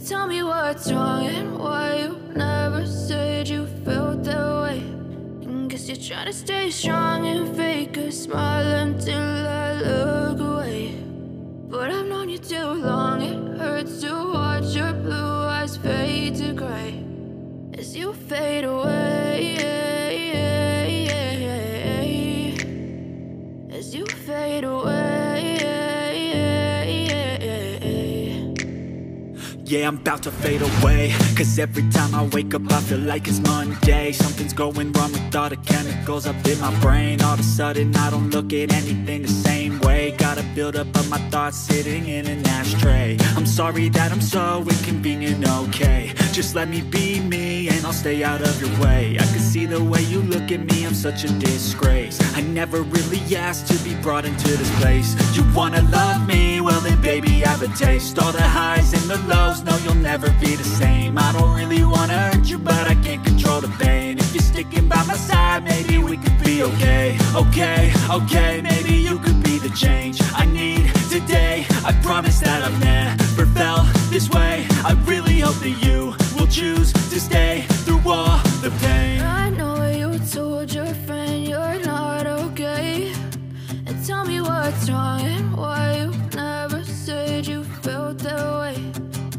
Tell me what's wrong and why you never said you felt that way. And guess you're trying to stay strong and fake a smile until I look away. But I've known you too long, it hurts to watch your blue eyes fade to gray as you fade away, as you fade away. Yeah, I'm about to fade away, cause every time I wake up I feel like it's Monday. Something's going wrong with all the chemicals up in my brain. All of a sudden I don't look at anything the same way. Got a buildup of my thoughts sitting in an ashtray. I'm sorry that I'm so inconvenient, okay. Just let me be me and I'll stay out of your way. I can see the way you look at me, I'm such a disgrace. I never really asked to be brought into this place. You wanna love me? Well then baby I have a taste. All the highs and the lows, no you'll never be the same. I don't really wanna hurt you but I can't control the pain. If you're sticking by my side maybe we could be okay. Okay, maybe you could be the change I need today. I promise that I've never felt this way. I really hope that you will choose to stay through all the pain. I know you told your friend you're not okay, and tell me what's wrong and why you never said you felt that way.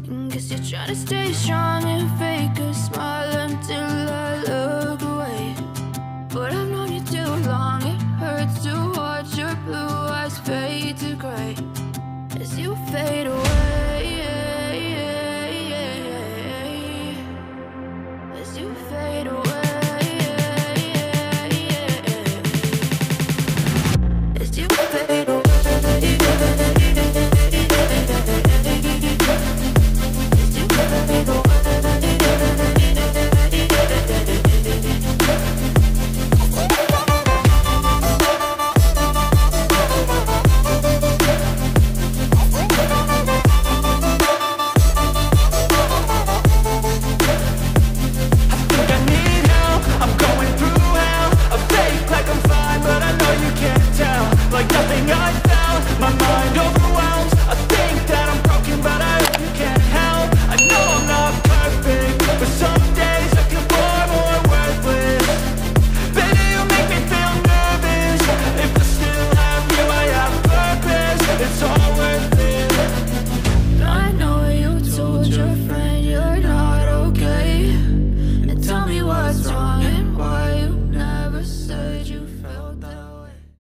And guess you're trying to stay strong and fake a smile until I look away. But I've known you too long, it hurts to watch your blue eyes fade to gray as you fade away.